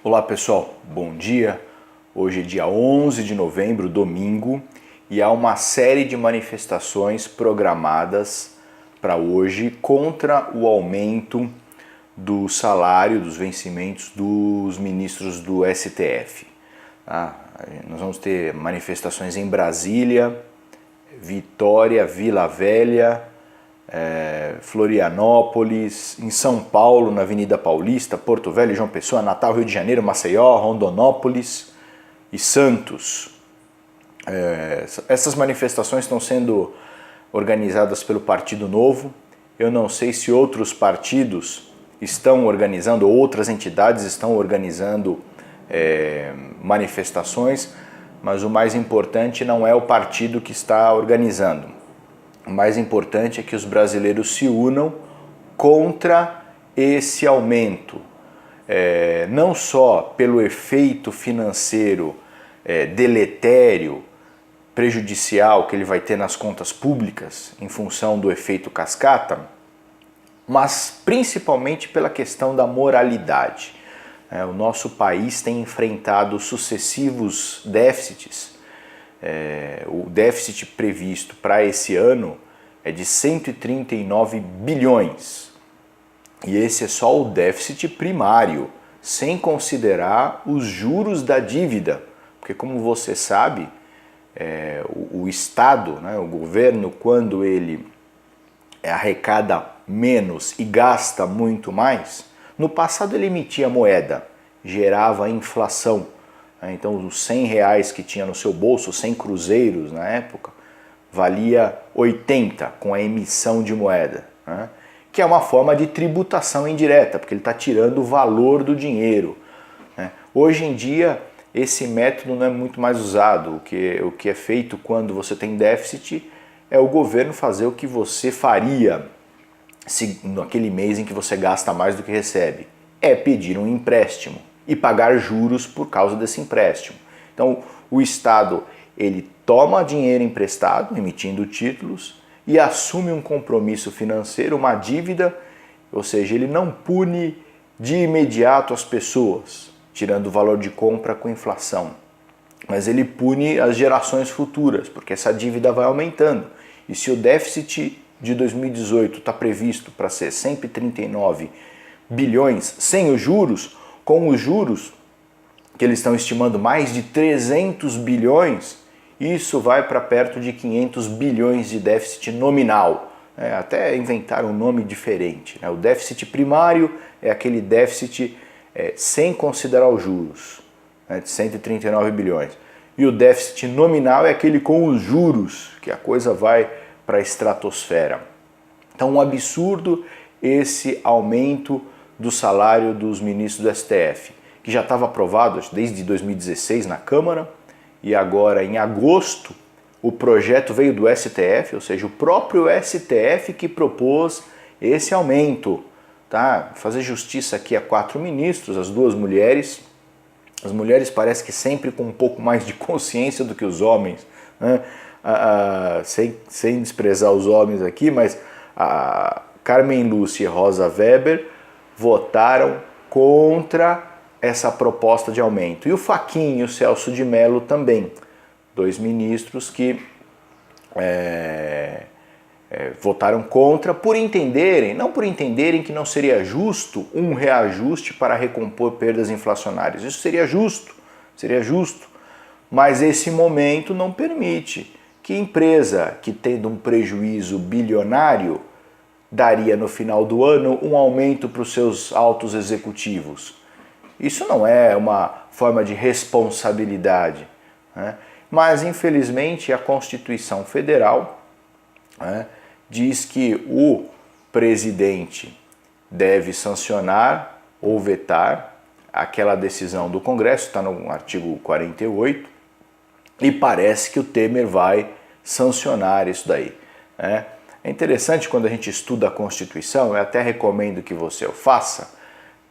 Olá pessoal, bom dia. Hoje é dia 11 de novembro, domingo, e há uma série de manifestações programadas para hoje contra o aumento do salário, dos vencimentos dos ministros do STF. Nós vamos ter manifestações em Brasília, Vitória, Vila Velha, Florianópolis, em São Paulo, na Avenida Paulista, Porto Velho, João Pessoa, Natal, Rio de Janeiro, Maceió, Rondonópolis e Santos. Essas manifestações estão sendo organizadas pelo Partido Novo. Eu não sei se outros partidos estão organizando, ou outras entidades estão organizando manifestações, mas o mais importante não é o partido que está organizando. O mais importante é que os brasileiros se unam contra esse aumento, não só pelo efeito financeiro deletério, prejudicial que ele vai ter nas contas públicas em função do efeito cascata, mas principalmente pela questão da moralidade. O nosso país tem enfrentado sucessivos déficits. O déficit previsto para esse ano é de 139 bilhões. E esse é só o déficit primário, sem considerar os juros da dívida. Porque, como você sabe, o Estado, o governo, quando ele arrecada menos e gasta muito mais, no passado ele emitia moeda, gerava inflação. Então os 100 reais que tinha no seu bolso, 100 cruzeiros na época, valia 80 com a emissão de moeda, que é uma forma de tributação indireta, porque ele está tirando o valor do dinheiro. Hoje em dia esse método não é muito mais usado. O que é feito quando você tem déficit é o governo fazer o que você faria naquele mês em que você gasta mais do que recebe, é pedir um empréstimo e pagar juros por causa desse empréstimo. Então o Estado ele toma dinheiro emprestado, emitindo títulos, e assume um compromisso financeiro, uma dívida, ou seja, ele não pune de imediato as pessoas, tirando o valor de compra com inflação, mas ele pune as gerações futuras, porque essa dívida vai aumentando. E se o déficit de 2018 está previsto para ser 139 bilhões sem os juros, com os juros, que eles estão estimando mais de 300 bilhões, isso vai para perto de 500 bilhões de déficit nominal. Até inventaram um nome diferente. O déficit primário é aquele déficit sem considerar os juros, de 139 bilhões. E o déficit nominal é aquele com os juros, que a coisa vai para a estratosfera. Então, um absurdo esse aumento do salário dos ministros do STF, que já estava aprovado desde 2016 na Câmara, e agora em agosto o projeto veio do STF, ou seja, o próprio STF que propôs esse aumento. Fazer justiça aqui a 4 ministros, as 2 mulheres. As mulheres parece que sempre com um pouco mais de consciência do que os homens, sem desprezar os homens aqui, mas a Carmen Lúcia e Rosa Weber votaram contra essa proposta de aumento. E o Fachin e o Celso de Mello também, 2 ministros que votaram contra não por entenderem que não seria justo um reajuste para recompor perdas inflacionárias. Isso seria justo, mas esse momento não permite que empresa que tendo um prejuízo bilionário daria no final do ano um aumento para os seus altos executivos. Isso não é uma forma de responsabilidade, Mas infelizmente a Constituição Federal diz que o presidente deve sancionar ou vetar aquela decisão do Congresso, está no artigo 48, e parece que o Temer vai sancionar isso daí. É interessante quando a gente estuda a Constituição, eu até recomendo que você o faça,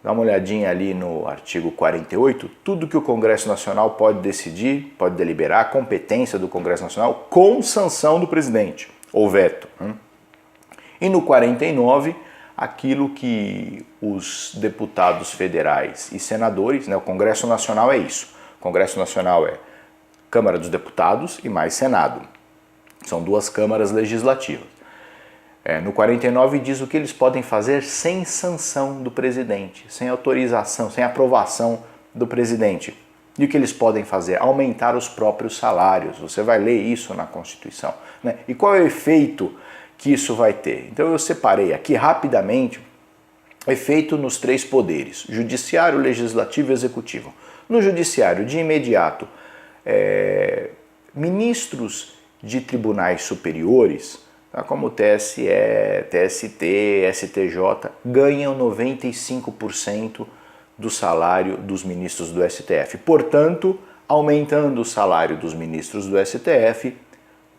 dá uma olhadinha ali no artigo 48, tudo que o Congresso Nacional pode decidir, pode deliberar, a competência do Congresso Nacional com sanção do presidente, ou veto. E no 49, aquilo que os deputados federais e senadores, né, o Congresso Nacional é isso. O Congresso Nacional é Câmara dos Deputados e mais Senado. São duas câmaras legislativas. No 49 diz o que eles podem fazer sem sanção do presidente, sem autorização, sem aprovação do presidente. E o que eles podem fazer? Aumentar os próprios salários. Você vai ler isso na Constituição, né? E qual é o efeito que isso vai ter? Então eu separei aqui rapidamente efeito nos três poderes: judiciário, legislativo e executivo. No judiciário, de imediato, ministros de tribunais superiores, tá, como o TSE, TST, STJ, ganham 95% do salário dos ministros do STF. Portanto, aumentando o salário dos ministros do STF,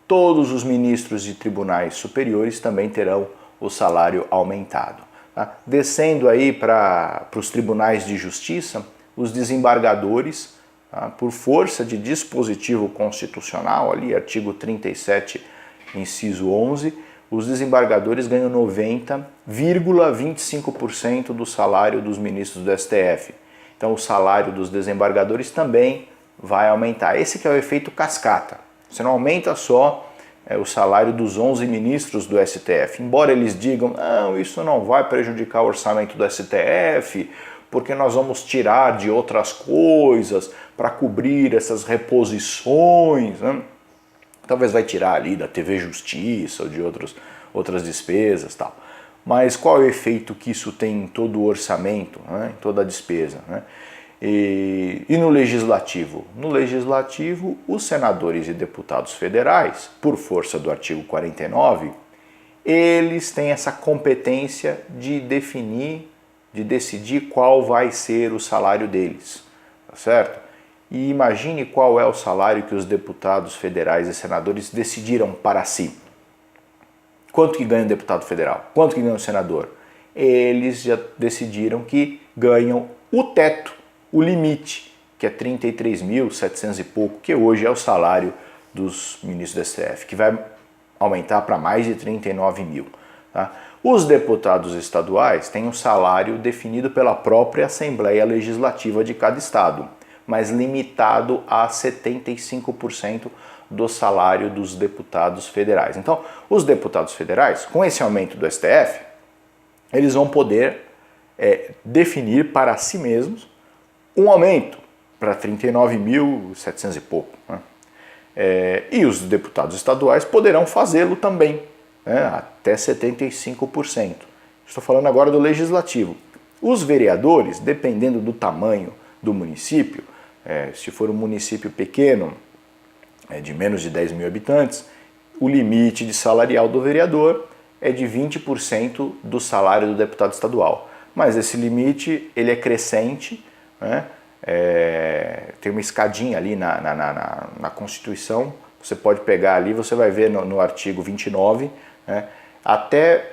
todos os ministros de tribunais superiores também terão o salário aumentado. Tá? Descendo aí para os tribunais de justiça, os desembargadores, tá, por força de dispositivo constitucional, ali artigo 37, inciso 11, os desembargadores ganham 90,25% do salário dos ministros do STF. Então o salário dos desembargadores também vai aumentar. Esse que é o efeito cascata. Você não aumenta só o salário dos 11 ministros do STF. Embora eles digam, não, isso não vai prejudicar o orçamento do STF, porque nós vamos tirar de outras coisas para cobrir essas reposições, né? Talvez vai tirar ali da TV Justiça ou de outras despesas, tal. Mas qual é o efeito que isso tem em todo o orçamento, né? Em toda a despesa, né? E no legislativo? No legislativo, os senadores e deputados federais, por força do artigo 49, eles têm essa competência de definir, de decidir qual vai ser o salário deles, tá certo? E imagine qual é o salário que os deputados federais e senadores decidiram para si. Quanto que ganha um deputado federal? Quanto que ganha um senador? Eles já decidiram que ganham o teto, o limite, que é 33.700 e pouco, que hoje é o salário dos ministros do STF, que vai aumentar para mais de 39 mil. Tá? Os deputados estaduais têm um salário definido pela própria Assembleia Legislativa de cada estado, mas limitado a 75% do salário dos deputados federais. Então, os deputados federais, com esse aumento do STF, eles vão poder definir para si mesmos um aumento para 39.700 e pouco. Né? E os deputados estaduais poderão fazê-lo também, né? Até 75%. Estou falando agora do legislativo. Os vereadores, dependendo do tamanho do município, se for um município pequeno, de menos de 10 mil habitantes, o limite de salarial do vereador é de 20% do salário do deputado estadual. Mas esse limite ele é crescente, né? Tem uma escadinha ali na Constituição, você pode pegar ali, você vai ver no artigo 29, né? Até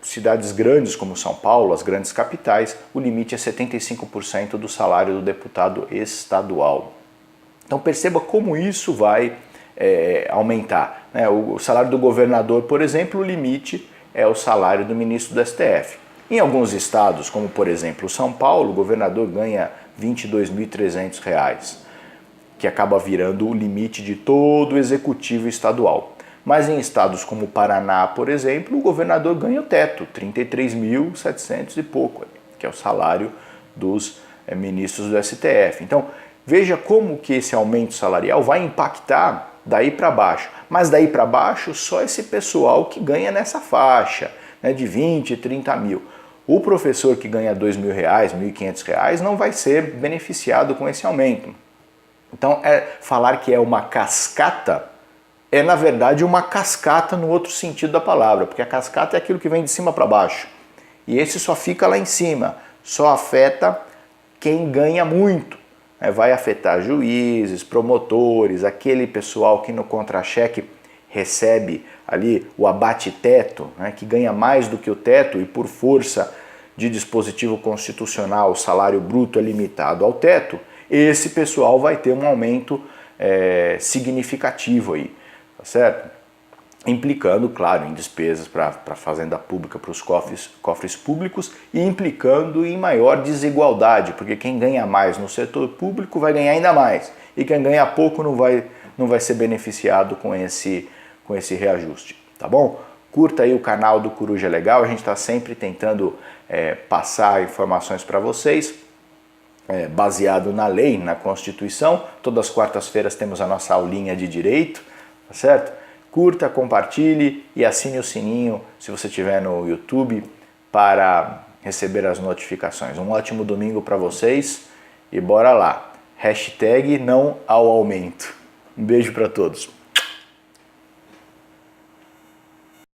cidades grandes como São Paulo, as grandes capitais, o limite é 75% do salário do deputado estadual. Então perceba como isso vai aumentar. Né? O salário do governador, por exemplo, o limite é o salário do ministro do STF. Em alguns estados, como por exemplo São Paulo, o governador ganha R$ 22.300, que acaba virando o limite de todo o executivo estadual. Mas em estados como o Paraná, por exemplo, o governador ganha o teto, 33.700 e pouco, que é o salário dos ministros do STF. Então, veja como que esse aumento salarial vai impactar daí para baixo. Mas daí para baixo, só esse pessoal que ganha nessa faixa, né, de 20, 30 mil. O professor que ganha R$ 2.000, R$ 1.500 não vai ser beneficiado com esse aumento. Então, falar que é uma cascata é, na verdade, uma cascata no outro sentido da palavra, porque a cascata é aquilo que vem de cima para baixo. E esse só fica lá em cima, só afeta quem ganha muito. Vai afetar juízes, promotores, aquele pessoal que no contra-cheque recebe ali o abate-teto, né, que ganha mais do que o teto e por força de dispositivo constitucional o salário bruto é limitado ao teto, esse pessoal vai ter um aumento significativo aí, tá certo? implicando, claro, em despesas para a fazenda pública, para os cofres públicos e implicando em maior desigualdade, porque quem ganha mais no setor público vai ganhar ainda mais e quem ganha pouco não vai ser beneficiado com esse reajuste, tá bom? Curta aí o canal do Coruja Legal, a gente está sempre tentando passar informações para vocês, baseado na lei, na Constituição. Todas as quartas-feiras temos a nossa aulinha de direito, tá certo? Curta, compartilhe e assine o sininho se você estiver no YouTube para receber as notificações. Um ótimo domingo para vocês e bora lá! Hashtag não ao aumento. Um beijo para todos.